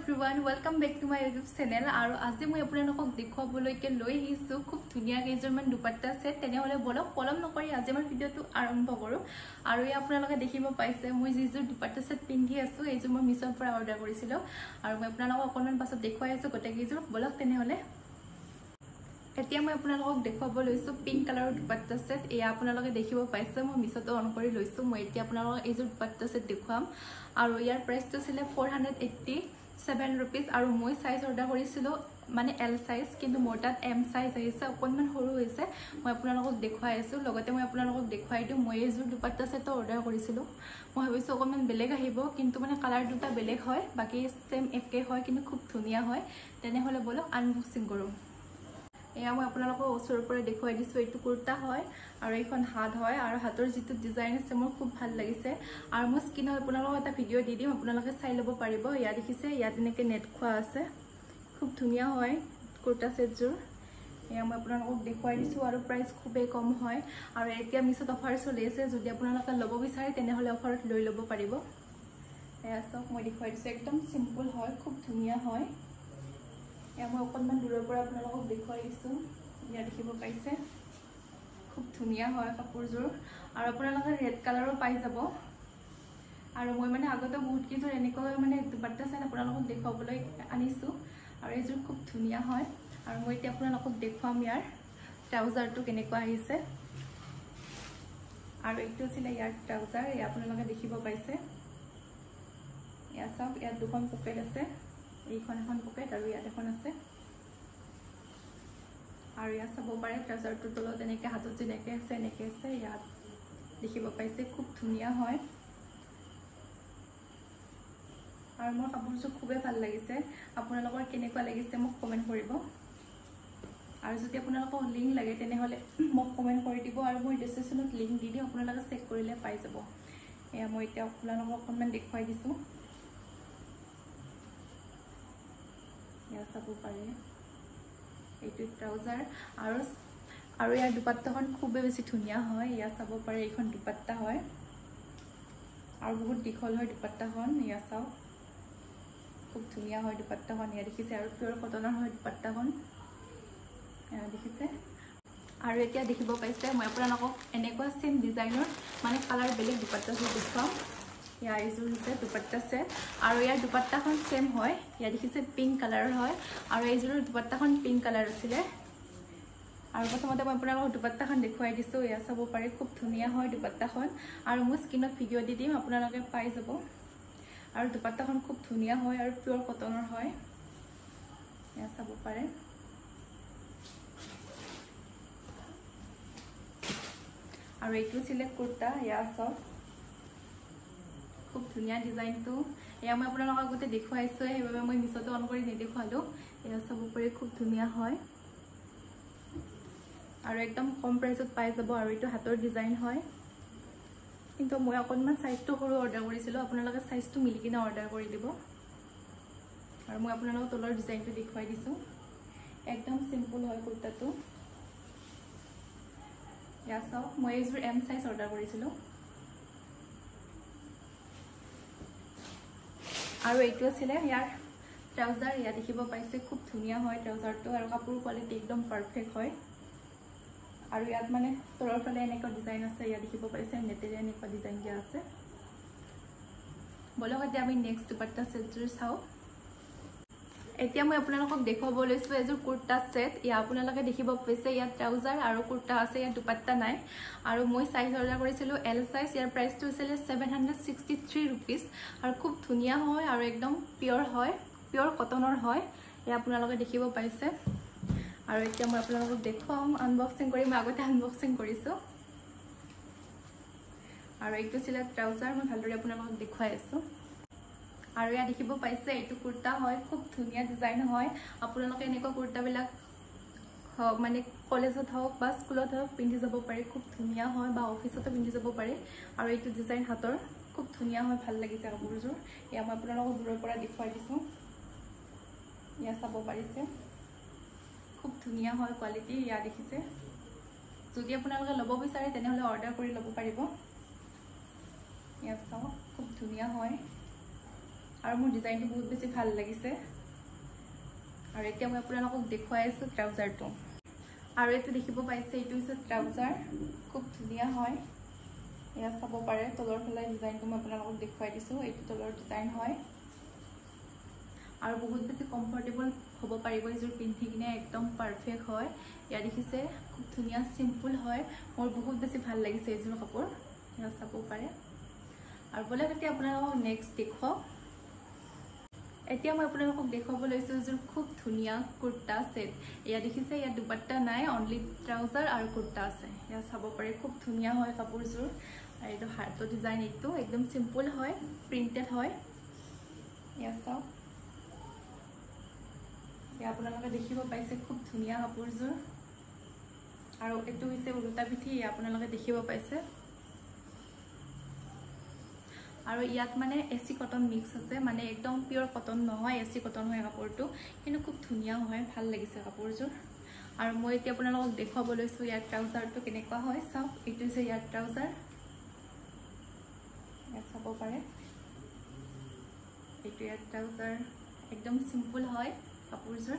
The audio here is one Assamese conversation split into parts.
everyone, welcome back to my YouTube channel. আৰু আজি মই আপোনালোকক দেখুৱাবলৈকে লৈ আহিছো খুব ধুনীয়া কেইজনমান দুপাট্টা সেট। তেনেহলে বলক পলম নকৰি আজি আমাৰ ভিডিওটো আৰম্ভ কৰো। আৰু এই আপোনালোকে দেখিব পাইছে মই যিজোৰ দুপাট্টা সেট পিন্ধি আছো এইজোৰ মই মিছৰ পৰা অৰ্ডাৰ কৰিছিলো আৰু মই আপোনালোকক অকণমান পাছত দেখুৱাই আছো গোটেই কেইজোৰ। বলক তেনেহলে এতিয়া মই আপোনালোকক দেখুৱাব লৈছো পিংক কালাৰৰ দুপাট্টা সেট। এয়া আপোনালোকে দেখিব পাইছে মই মিছটো অন কৰি লৈছো। মই এতিয়া আপোনালোকক এইজোৰ দুপাট্টা সেট দেখুৱাম আৰু ইয়াৰ প্ৰাইসটো ছিল 487 रुपीस আৰু মই সাইজ অৰ্ডাৰ কৰিছিলো মানে এল সাইজ, কিন্তু মোৰ তাত এম সাইজ আহিছে, অকণমান সৰু হৈছে। মই আপোনালোকক দেখুৱাই আছো, লগতে মই আপোনালোকক দেখুৱাই দিও মই এইজোৰ দুপাট্টা সেট অৰ্ডাৰ কৰিছিলো। মই ভাবিছো অকণমান বেলেগ আহিব, কিন্তু মানে কালাৰ দুটা বেলেগ হয়, বাকি সেম একে হয়, কিন্তু খুব ধুনীয়া হয়। তেনেহলে বলক আনবক্সিং কৰো। এয়া মই আপোনালোকক ওচৰৰ পৰা দেখুৱাই দিছো। এইটো কুৰ্তা হয় আৰু এইখন হাত হয় আৰু হাতৰ যিটো ডিজাইন আছে মোৰ খুব ভাল লাগিছে। আৰু মই স্ক্ৰীনত আপোনালোকক এটা ভিডিও দি দিম, আপোনালোকে চাই ল'ব পাৰিব। ইয়া দেখিছে, ইয়াত এনেকৈ নেট খোৱা আছে, খুব ধুনীয়া হয় কুৰ্তা সেটযোৰ। এয়া মই আপোনালোকক দেখুৱাই দিছো আৰু প্ৰাইস খুবেই কম হয়। আৰু এতিয়া মিছত অফাৰ চলি আছে, যদি আপোনালোকে ল'ব বিচাৰে তেনেহলে অফাৰত লৈ ল'ব পাৰিব। এয়া চাওক মই দেখুৱাই দিছো, একদম সিম্পল হয়, খুব ধুনীয়া হয়। এয়া মই অকণমান দূৰৰ পৰা আপোনালোকক দেখুৱাই দিছো। ইয়া দেখিব পাইছে, খুব ধুনীয়া হয় কাপোৰযোৰ আৰু আপোনালোকে ৰেড কালাৰো পাই যাব। আৰু মই মানে আগতে বহুত কেইযোৰ এনেকৈ মানে দুপাট্টা সেট আপোনালোকক দেখুৱাবলৈ আনিছো আৰু এইযোৰ খুব ধুনীয়া হয়। আৰু মই এতিয়া আপোনালোকক দেখুৱাম ইয়াৰ ট্ৰাউজাৰটো কেনেকুৱা আহিছে। আৰু এইটো ছিল ইয়াৰ ট্ৰাউজাৰ, এয়া আপোনালোকে দেখিব পাইছে। এয়া চাওক, ইয়াত দুখন পকেট আছে, এইখন এখন পকেট আৰু ইয়াত এখন আছে। আৰু ইয়াত চাব পাৰে ট্ৰাউজাৰটোৰ তলত এনেকৈ হাতত যেনেকৈ আছে এনেকৈ আছে, ইয়াত দেখিব পাইছে, খুব ধুনীয়া হয়। আৰু মোৰ কাপোৰযোৰ খুবেই ভাল লাগিছে। আপোনালোকৰ কেনেকুৱা লাগিছে মোক কমেণ্ট কৰিব। আৰু যদি আপোনালোকক লিংক লাগে তেনেহলে মোক কমেণ্ট কৰি দিব আৰু মই ডেসক্ৰিপশ্যনত লিংক দি দিম, আপোনালোকে চেক কৰিলে পাই যাব। এয়া মই এতিয়া আপোনালোকক অকণমান দেখুৱাই দিছো। এয়া চাব পাৰে, এইটো ট্ৰাউজাৰ আৰু ইয়াৰ দুপাট্টাখন খুবেই বেছি ধুনীয়া হয়। ইয়া চাব পাৰে, এইখন দুপাট্টা হয় আৰু বহুত দীঘল হয় দুপাট্টাখন। ইয়া চাওক, খুব ধুনীয়া হয় দুপাট্টাখন। ইয়া দেখিছে, আৰু পিয়ৰ কটনৰ হয় দুপাট্টাখন, দেখিছে। আৰু এতিয়া দেখিব পাইছে মই আপোনালোকক এনেকুৱা সেম ডিজাইনৰ মানে কালাৰ বেলেগ দুপাট্টাযোৰ দেখুৱাম। ইয়াৰ এইযোৰ হৈছে দুপাট্টা সেট আৰু ইয়াৰ দুপাট্টাখন সেম হয়। ইয়া দেখিছে পিংক কালাৰৰ হয় আৰু এইযোৰৰ দুপাট্টাখন পিংক কালাৰ আছিলে। আৰু প্ৰথমতে মই আপোনালোকক দুপাট্টাখন দেখুৱাই দিছো। এয়া চাব পাৰে, খুব ধুনীয়া হয় দুপাট্টাখন আৰু মই স্ক্ৰীনত ভিডিও দি দিম, আপোনালোকে পাই যাব। আৰু দুপাট্টাখন খুব ধুনীয়া হয় আৰু পিয়ৰ কটনৰ হয়। এয়া চাব পাৰে। আৰু এইটো ছিল কুৰ্তা। এয়া চাওক, খুব ধুনীয়া ডিজাইনটো। এয়া মই আপোনালোকক আগতে দেখুৱাইছো, সেইবাবে মই মিছটো অন কৰি নেদেখুৱালো। এয়া চাব পাৰে, খুব ধুনীয়া হয় আৰু একদম কম প্ৰাইসত পাই যাব। আৰু এইটো হাতৰ ডিজাইন হয়, কিন্তু মই অকণমান সাইজটো সৰু অৰ্ডাৰ কৰিছিলো, আপোনালোকে সাইজটো মিলি কিনে অৰ্ডাৰ কৰি দিব। আৰু মই আপোনালোকক তলৰ ডিজাইনটো দেখুৱাই দিছো, একদম সিম্পল হয় কুৰ্তাটো। ইয়া চাওক, মই এইযোৰ এম সাইজ অৰ্ডাৰ কৰিছিলো। আৰু এইটো আছিল ইয়াৰ ট্ৰাউজাৰ। ইয়া দেখিব পাইছে, খুব ধুনীয়া হয় ট্ৰাউজাৰটো আৰু কাপোৰ কোৱালিটি একদম পাৰফেক্ট হয়। আৰু ইয়াত মানে তলৰ ফালে এনেকুৱা ডিজাইন আছে, ইয়া দেখিব পাইছে নেটেৰে এনেকুৱা ডিজাইন দিয়া আছে। বলক এতিয়া আমি নেক্সট দুপাট্টা সেটযোৰ চাওঁ। এতিয়া মই আপোনালোকক দেখুৱাব লৈছো এযোৰ কুৰ্তা সেট। ইয়া আপোনালোকে দেখিব পাইছে, ইয়াত ট্ৰাউজাৰ আৰু কুৰ্তা আছে, ইয়াত দুপাট্টা নাই। আৰু মই সাইজ অৰ্ডাৰ কৰিছিলো এল সাইজ। ইয়াৰ প্ৰাইসটো আছিল 763 रुपीस আৰু খুব ধুনীয়া হয় আৰু একদম পিয়ৰ হয়, পিয়ৰ কটনৰ হয়। এয়া আপোনালোকে দেখিব পাইছে। আৰু এতিয়া মই আপোনালোকক দেখুৱাম আনবক্সিং কৰি। মই আগতে আনবক্সিং কৰিছো। আৰু এইটো ছিল ট্ৰাউজাৰ, মই ভালদৰে আপোনালোকক দেখুৱাই আছো। আৰু ইয়া দেখিব পাইছে, এইটো কুৰ্তা হয়, খুব ধুনীয়া ডিজাইন হয়। আপোনালোকে এনেকুৱা কুৰ্তাবিলাক মানে কলেজত হওক বা স্কুলত হওক পিন্ধি যাব পাৰে, খুব ধুনীয়া হয়, বা অফিচতো পিন্ধি যাব পাৰে। আৰু এইটো ডিজাইন হাতৰ খুব ধুনীয়া হয়, ভাল লাগিছে কাপোৰযোৰ। ইয়া মই আপোনালোকক দূৰৰ পৰা দেখুৱাই দিছো। ইয়া চাব পাৰিছে, খুব ধুনীয়া হয় কোৱালিটি। ইয়া দেখিছে, যদি আপোনালোকে ল'ব বিচাৰে তেনেহলে অৰ্ডাৰ কৰি ল'ব পাৰিব। ইয়া চাওক, খুব ধুনীয়া হয় আৰু মোৰ ডিজাইনটো বহুত বেছি ভাল লাগিছে আৰু এতিয়া মই আপোনালোকক দেখুৱাই আছো ট্ৰাউজাৰটো আৰু এইটো দেখিব পাইছে এইটো হৈছে ট্ৰাউজাৰ খুব ধুনীয়া হয় এয়া চাব পাৰে তলৰ ফালে ডিজাইনটো মই আপোনালোকক দেখুৱাই দিছো এইটো তলৰ ডিজাইন হয় আৰু বহুত বেছি কমফৰ্টেবল হ'ব পাৰিব এইযোৰ পিন্ধি কিনে একদম পাৰফেক্ট হয় ইয়া দেখিছে খুব ধুনীয়া সিম্পল হয় মোৰ বহুত বেছি ভাল লাগিছে এইযোৰ কাপোৰ ইয়া চাব পাৰে আৰু বলে এতিয়া আপোনালোকক নেক্সট দেখুৱাও এতিয়া মই আপোনালোকক দেখাব লৈছো এইযোৰ খুব ধুনীয়া কুৰ্তা সেট ইয়া দেখিছে ইয়া দুপাট্টা নাই অনলি ট্ৰাউজাৰ আৰু কুৰ্তা আছে ইয়া চাব পাৰে খুব ধুনীয়া হয় কাপোৰযোৰ আৰু এইটো হাৰ্টৰ ডিজাইন এইটো একদম সিম্পল হয় প্ৰিন্টেড হয় ইয়া চাও ইয়া আপোনালোকে দেখিব পাইছে খুব ধুনীয়া কাপোৰযোৰ আৰু এইটো হৈছে উলটা পিঠি ইয়া আপোনালোকে দেখিব পাইছে আৰু ইয়াত মানে এসি কটন মিক্স আছে মানে একদম পিওৰ কটন নহয় এসি কটন হয় কাপোৰটো কিন্তু খুব ধুনীয়া হয় ভাল লাগিছে কাপোৰযোৰ আৰু মই এতিয়া আপোনালোকক দেখাব লৈছো ইয়াৰ ট্ৰাউজাৰটো কেনেকুৱা হয় চাওক এইটো যে ইয়াৰ ট্ৰাউজাৰ চাব পাৰে এইটো ইয়াৰ ট্ৰাউজাৰ একদম সিম্পল হয় কাপোৰযোৰ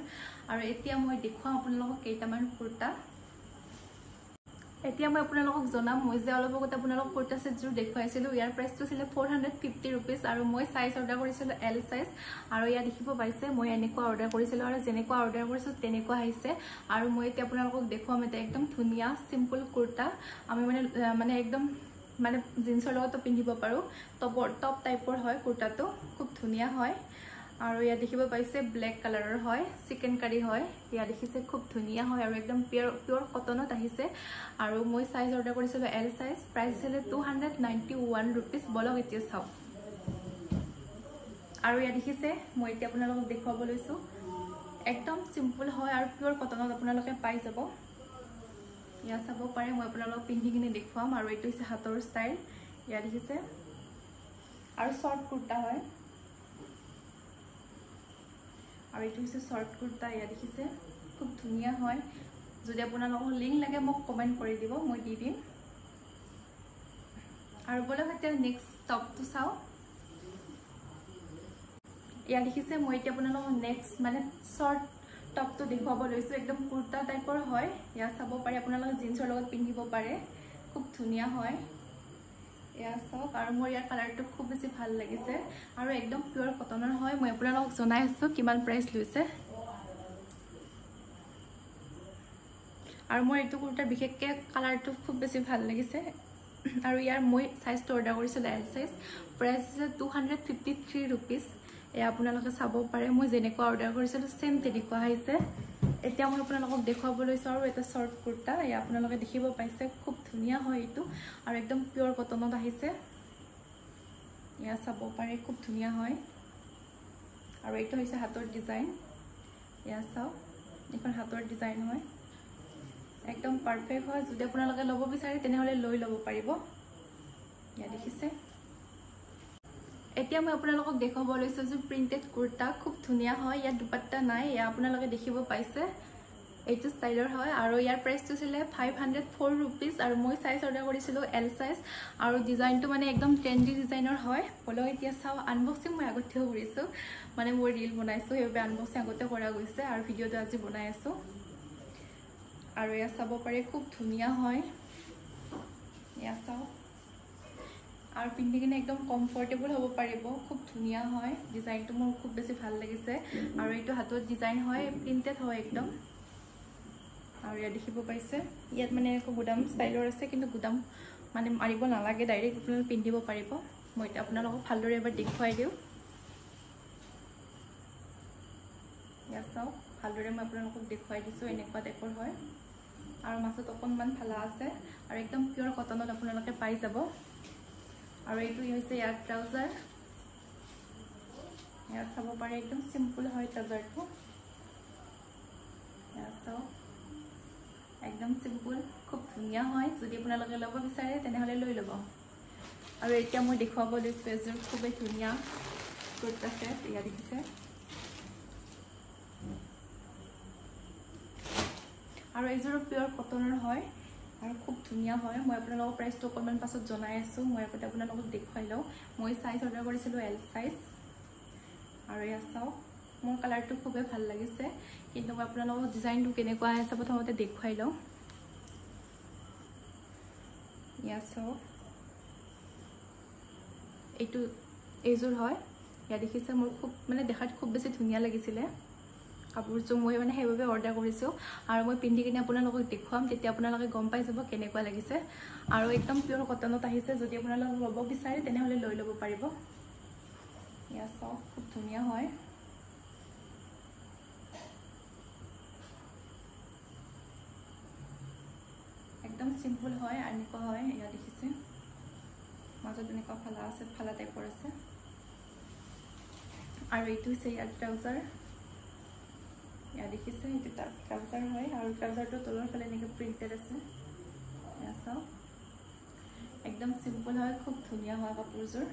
আৰু এতিয়া মই দেখুৱাম আপোনালোকক কেইটামান কুৰ্তা এতিয়া মই আপোনালোকক জনাম মই যে অলপ আগতে আপোনালোকক কুৰ্তা সেটযোৰ দেখুৱাইছিলো ইয়াৰ প্ৰাইসটো ছিল 450 रुपीस আৰু মই সাইজ অৰ্ডাৰ কৰিছিলো এল সাইজ আৰু ইয়া দেখিব পাইছে মই এনেকুৱা অৰ্ডাৰ কৰিছিলো আৰু যেনেকুৱা অৰ্ডাৰ কৰিছো তেনেকুৱা আহিছে আৰু মই এতিয়া আপোনালোকক দেখুৱাম এটা একদম ধুনীয়া সিম্পল কুৰ্তা আমি মানে একদম মানে জিন্সৰ লগতো পিন্ধিব পাৰো টপ টাইপৰ হয় কুৰ্তাটো খুব ধুনীয়া হয় আৰু ইয়া দেখিব পাইছে ব্ল্যাক কালাৰৰ হয় চিকেন কাৰী হয় ইয়া দেখিছে খুব ধুনীয়া হয় আৰু একদম পিওৰ কটনত আহিছে আৰু মই সাইজ অৰ্ডাৰ কৰিছিলো এল সাইজ প্ৰাইস ছিল 291 रुपीस বলক এতিয়া চাও আৰু ইয়া দেখিছে মই এতিয়া আপোনালোকক দেখুৱাব লৈছো একদম সিম্পল হয় আৰু পিওৰ কটনত আপোনালোকে পাই যাব ইয়া চাব পাৰে মই আপোনালোকক পিন্ধি কিনে দেখুৱাম আৰু এইটো হৈছে হাতৰ ষ্টাইল ইয়া দেখিছে আৰু শৰ্ট কুৰ্তা হয় আৰু এইটো হৈছে শৰ্ট কুৰ্তা ইয়া দেখিছে খুব ধুনীয়া হয় যদি আপোনালোকক লিংক লাগে মোক কমেন্ট কৰি দিব মই দি দিম আৰু বলক এতিয়া নেক্সট টপটো চাও ইয়া দেখিছে মই এতিয়া আপোনালোকক নেক্সট মানে শৰ্ট টপটো দেখুৱাব লৈছো একদম কুৰ্তা টাইপৰ হয় ইয়া চাব পাৰে আপোনালোকে জিন্সৰ লগত পিন্ধিব পাৰে খুব ধুনীয়া হয় ইয়া চাওক আৰু মোৰ ইয়াৰ কালাৰটো খুব বেছি ভাল লাগিছে আৰু একদম পিওৰ কটনৰ হয় মই আপোনালোকক জনাই আছো কিমান প্ৰাইস লৈছে আৰু মোৰ এইটো কুৰ্তাৰ বিশেষকৈ কালাৰটো খুব বেছি ভাল লাগিছে আৰু ইয়াৰ মই সাইজটো অৰ্ডাৰ কৰিছিলো এল সাইজ প্ৰাইস হৈছে 253 रुपीस এ আপোনালোকে চাব পাৰে মই যেনেকুৱা অৰ্ডাৰ কৰিছিলো সেম তেনেকুৱা আহিছে এতিয়া মই আপোনালোকক দেখুৱাব লৈছো আৰু এটা শৰ্ট কুৰ্তা এ আপোনালোকে দেখিব পাইছে খুব ধুনীয়া হয় এইটো আৰু একদম পিওৰ কটনত আহিছে ইয়া চাব পাৰে খুব ধুনীয়া হয় আৰু এইটো হৈছে হাতৰ ডিজাইন ইয়া চাও এখন হাতৰ ডিজাইন হয় একদম পাৰফেক্ট হয় যদি আপোনালোকে লব বিচাৰে তেনেহলে লৈ লব পাৰিব ইয়া দেখিছে এতিয়া মই আপোনালোকক দেখাব লৈছো যে প্ৰিন্টেড কুৰ্তা খুব ধুনীয়া হয় ইয়াত দুপাট্টা নাই ইয়া আপোনালোকে দেখিব পাইছে এইটো ষ্টাইলৰ হয় আৰু ইয়াৰ প্ৰাইসটো ছিল 504 रुपीस আৰু মই সাইজ অৰ্ডাৰ কৰিছিলো এল সাইজ আৰু ডিজাইনটো মানে একদম ট্ৰেন্ডি ডিজাইনৰ হয় বলক এতিয়া চাও আনবক্সিং মই আগতেও কৰিছো মানে মই ৰীল বনাইছো হেবে আনবক্সিং আগতে কৰা গৈছে আৰু ভিডিওটো আজি বনাই আছো আৰু ইয়া চাব পাৰে খুব ধুনীয়া হয় ইয়া চাও আৰু পিন্ধি কিনে একদম কমফৰ্টেবল হ'ব পাৰিব খুব ধুনীয়া হয় ডিজাইনটো মোৰ খুব বেছি ভাল লাগিছে আৰু এইটো হাতৰ ডিজাইন হয় প্ৰিন্টেড হয় একদম আৰু ইয়া দেখিব পাইছে ইয়াত মানে এক গুদাম ষ্টাইলৰ আছে কিন্তু গুদাম মানে মাৰিব নালাগে ডাইৰেক্ট আপোনালোকে পিন্ধিব পাৰিব মই এটা আপোনালোকক ভালদৰে এবাৰ দেখুৱাই দিও ইয়া চাও ভালদৰে মই আপোনালোকক দেখুৱাই দিছো এনেকুৱা টাইপৰ হয় আৰু মাছত অকনমান ফালা আছে আৰু একদম পিওৰ কটনত আপোনালোকে পাই যাব আৰু এইটো হৈছে ইয়াৰ ট্ৰাউজাৰ ইয়া চাব পাৰে একদম সিম্পল হয় ট্ৰাউজাৰটো ইয়া চাও একদম সিম্পল খুব ধুনীয়া হয় যদি আপোনালোকে লব বিচাৰে তেনেহলে লৈ লব আৰু এতিয়া মই দেখুৱাব লৈছো এযোৰ খুব ধুনীয়া কুৰ্তা সেট ইয়া দেখিছে আৰু এইযোৰ পিওৰ কটনৰ হয় আৰু খুব ধুনীয়া হয় মই আপোনালোকৰ প্ৰাইসটো অকমান পাছত জনাই আছো মই আগতে আপোনালোকক দেখুৱাই লও মই সাইজ অৰ্ডাৰ কৰিছিলো এল সাইজ আৰু এয়া চাওক মোৰ কালাৰটো খুবেই ভাল লাগিছে কিন্তু মই আপোনালোকক ডিজাইনটো কেনেকুৱা আছে প্ৰথমতে দেখুৱাই লওঁ এয়া চাওক এইটো এইযোৰ হয় ইয়া দেখিছে মোৰ খুব মানে দেখাত খুব বেছি ধুনীয়া লাগিছিলে কাপোৰযোৰ মই মানে সেইভাবে অৰ্ডাৰ কৰিছোঁ আৰু মই পিন্ধি কিনে আপোনালোকক দেখুৱাম তেতিয়া আপোনালোকে গম পাই যাব কেনেকুৱা লাগিছে আৰু একদম পিয়ৰ কটনত আহিছে যদি আপোনালোকে ল'ব বিচাৰে তেনেহলে লৈ ল'ব পাৰিব ইয়া চাওক খুব ধুনীয়া হয় একদম সিম্পল হয় এনেকুৱা হয় ইয়া দেখিছে মাজত এনেকুৱা ফালা আছে ফালা টাইপৰ আছে আৰু এইটো হৈছে ইয়াৰ ট্ৰাউজাৰ ইয়া দেখিছে এইটো ট্ৰাউজাৰ হয় আৰু ট্ৰাউজাৰটো তলৰ ফালে এনেকৈ প্ৰিণ্টেড আছে ইয়া চাওক একদম সিম্পল হয় খুব ধুনীয়া হয় কাপোৰযোৰ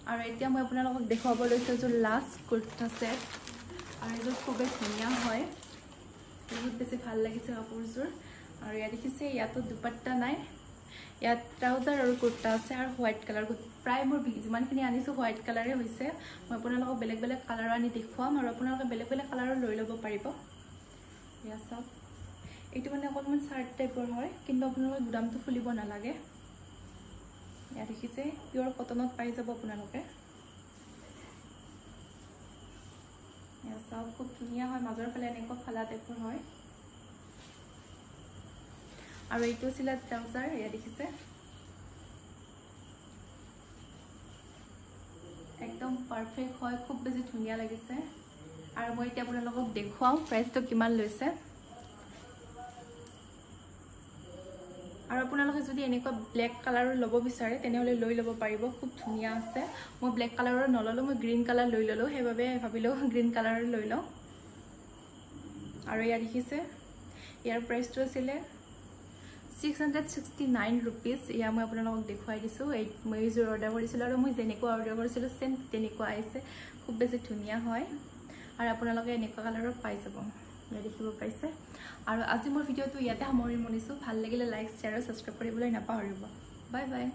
আৰু এতিয়া মই আপোনালোকক দেখুৱাব লৈছোঁ যে লাষ্ট কুৰ্তা সেট আৰু এইযোৰ খুবেই ধুনীয়া হয় বহুত বেছি ভাল লাগিছে কাপোৰযোৰ আৰু ইয়া দেখিছে ইয়াতো দুপাট্টা নাই ইয়াত ট্ৰাউজাৰ আৰু কুৰ্তা আছে আৰু হোৱাইট কালাৰ প্ৰায় মোৰ যিমানখিনি আনিছোঁ হোৱাইট কালাৰে হৈছে মই আপোনালোকক বেলেগ বেলেগ কালাৰ আনি দেখুৱাম আৰু আপোনালোকে বেলেগ বেলেগ কালাৰৰ লৈ ল'ব পাৰিব ইয়া চাওক এইটো মানে অকণমান চাৰ্ট টাইপৰ হয় কিন্তু আপোনালোকে গুদামটো খুলিব নালাগে ইয়া দেখিছে পিয়ৰ কটনত পাই যাব আপোনালোকে ইয়া চাওক খুব ধুনীয়া হয় মাজৰ ফালে এনেকুৱা ফালা টাইপৰ হয় আৰু এইটো ছিল ট্ৰাউজাৰ ইয়া দেখিছে একদম পাৰফেক্ট হয় খুব বেছি ধুনীয়া লাগিছে আৰু মই এতিয়া আপোনালোকক দেখুৱাম প্ৰাইচটো কিমান লৈছে আৰু আপোনালোকে যদি এনেকুৱা ব্লেক কালাৰৰ ল'ব বিচাৰে তেনেহলে লৈ ল'ব পাৰিব খুব ধুনীয়া আছে মই ব্লেক কালাৰৰ নললো মই গ্ৰীণ কালাৰ লৈ ল'লো সেইভাবে ভাবিলো গ্ৰীণ কালাৰৰ লৈ লওঁ আৰু ইয়া দেখিছে ইয়াৰ প্ৰাইচটো আছিল 669 rupees ইয়া মই আপোনালোকক দেখুৱাই দিছোঁ মই এইযোৰ অৰ্ডাৰ কৰিছিলোঁ আৰু মই যেনেকুৱা অৰ্ডাৰ কৰিছিলোঁ সেম তেনেকুৱা আহিছে খুব বেছি ধুনীয়া হয় আৰু আপোনালোকে এনেকুৱা কালাৰৰ পাই যাব ইয়া দেখিব পাইছে আৰু আজি মোৰ ভিডিঅ'টো ইয়াতে সামৰি মনিছোঁ ভাল লাগিলে লাইক শ্বেয়াৰ আৰু সাবস্ক্ৰাইব কৰিবলৈ নাপাহৰিব বাই বাই